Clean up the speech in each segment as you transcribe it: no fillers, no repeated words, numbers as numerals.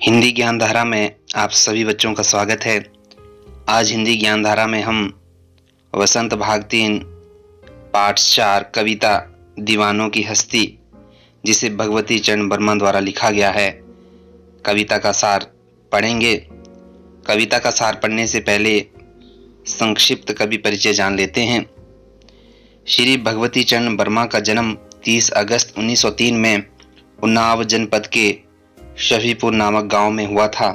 हिंदी ज्ञान धारा में आप सभी बच्चों का स्वागत है। आज हिंदी ज्ञान धारा में हम वसंत भाग 3 पाठ 4 कविता दीवानों की हस्ती, जिसे भगवती चरण वर्मा द्वारा लिखा गया है, कविता का सार पढ़ेंगे। कविता का सार पढ़ने से पहले संक्षिप्त कवि परिचय जान लेते हैं। श्री भगवती चरण वर्मा का जन्म 30 अगस्त 1903 में उन्नाव जनपद के शफीपुर नामक गांव में हुआ था।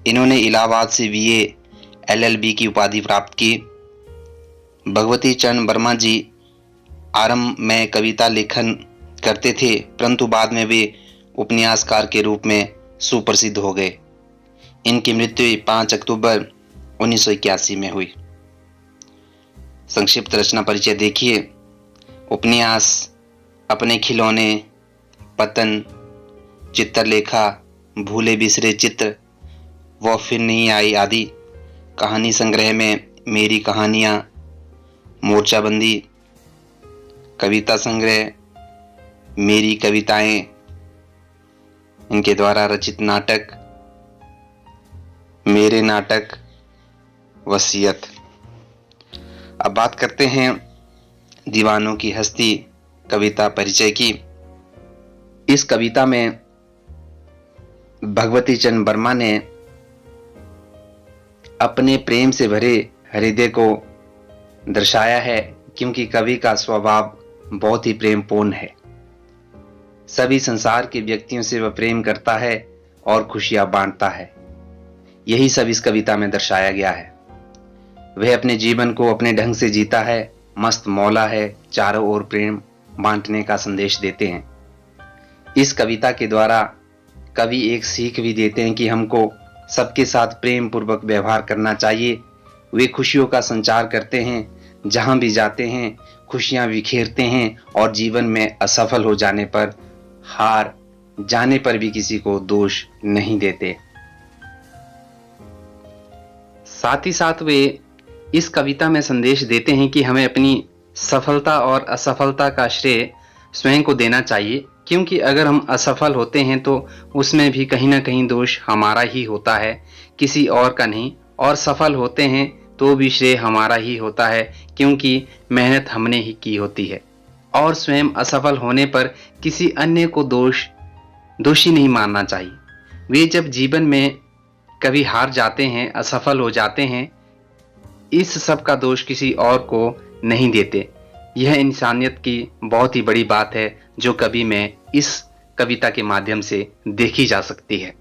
इन्होंने इलाहाबाद से बीए एलएलबी की उपाधि प्राप्त की। भगवती चरण वर्मा जी आरंभ में कविता लेखन करते थे, परंतु बाद में वे उपन्यासकार के रूप में सुप्रसिद्ध हो गए। इनकी मृत्यु 5 अक्टूबर 1981 में हुई। संक्षिप्त रचना परिचय देखिए। उपन्यास, अपने खिलौने, पतन, चित्रलेखा, भूले बिसरे चित्र, वो फिर नहीं आई आदि, कहानी संग्रह में मेरी कहानियां, मोर्चाबंदी, कविता संग्रह मेरी कविताएं, इनके द्वारा रचित नाटक मेरे नाटक, वसीयत। अब बात करते हैं दीवानों की हस्ती कविता परिचय की। इस कविता में भगवती चरण वर्मा ने अपने प्रेम से भरे हृदय को दर्शाया है, क्योंकि कवि का स्वभाव बहुत ही प्रेमपूर्ण है। सभी संसार के व्यक्तियों से वह प्रेम करता है और खुशियां बांटता है। यही सब इस कविता में दर्शाया गया है। वह अपने जीवन को अपने ढंग से जीता है, मस्त मौला है, चारों ओर प्रेम बांटने का संदेश देते हैं। इस कविता के द्वारा कवि एक सीख भी देते हैं कि हमको सबके साथ प्रेम पूर्वक व्यवहार करना चाहिए। वे खुशियों का संचार करते हैं, जहां भी जाते हैं खुशियां बिखेरते हैं और जीवन में असफल हो जाने पर, हार जाने पर भी किसी को दोष नहीं देते। साथ ही साथ वे इस कविता में संदेश देते हैं कि हमें अपनी सफलता और असफलता का श्रेय स्वयं को देना चाहिए, क्योंकि अगर हम असफल होते हैं तो उसमें भी कहीं ना कहीं दोष हमारा ही होता है, किसी और का नहीं। और सफल होते हैं तो भी श्रेय हमारा ही होता है, क्योंकि मेहनत हमने ही की होती है। और स्वयं असफल होने पर किसी अन्य को दोषी नहीं मानना चाहिए। वे जब जीवन में कभी हार जाते हैं, असफल हो जाते हैं, इस सब का दोष किसी और को नहीं देते। यह इंसानियत की बहुत ही बड़ी बात है, जो कवि में इस कविता के माध्यम से देखी जा सकती है।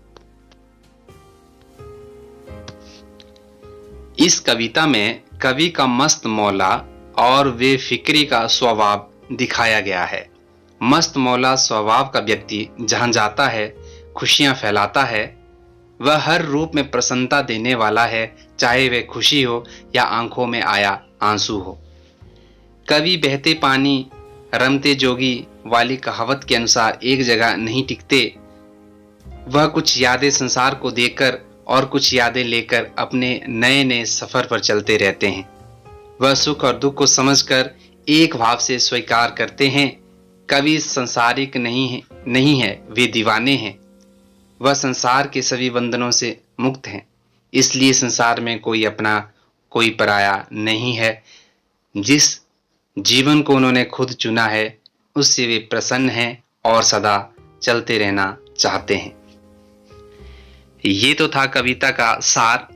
इस कविता में कवि का मस्त मौला और बेफिक्री का स्वभाव दिखाया गया है। मस्त मौला स्वभाव का व्यक्ति जहां जाता है खुशियां फैलाता है। वह हर रूप में प्रसन्नता देने वाला है, चाहे वह खुशी हो या आंखों में आया आंसू हो। कवि बहते पानी रमते जोगी वाली कहावत के अनुसार एक जगह नहीं टिकते। वह कुछ यादें संसार को देकर और कुछ यादें लेकर अपने नए नए सफर पर चलते रहते हैं। वह सुख और दुख को समझकर एक भाव से स्वीकार करते हैं। कवि संसारिक नहीं है, वे दीवाने हैं। वह संसार के सभी बंधनों से मुक्त हैं, इसलिए संसार में कोई अपना कोई पराया नहीं है। जिस जीवन को उन्होंने खुद चुना है उससे वे प्रसन्न हैं और सदा चलते रहना चाहते हैं। ये तो था कविता का सार।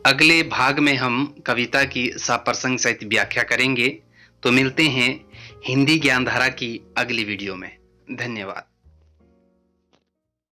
अगले भाग में हम कविता की सप्रसंग सहित व्याख्या करेंगे। तो मिलते हैं हिंदी ज्ञान धारा की अगली वीडियो में। धन्यवाद।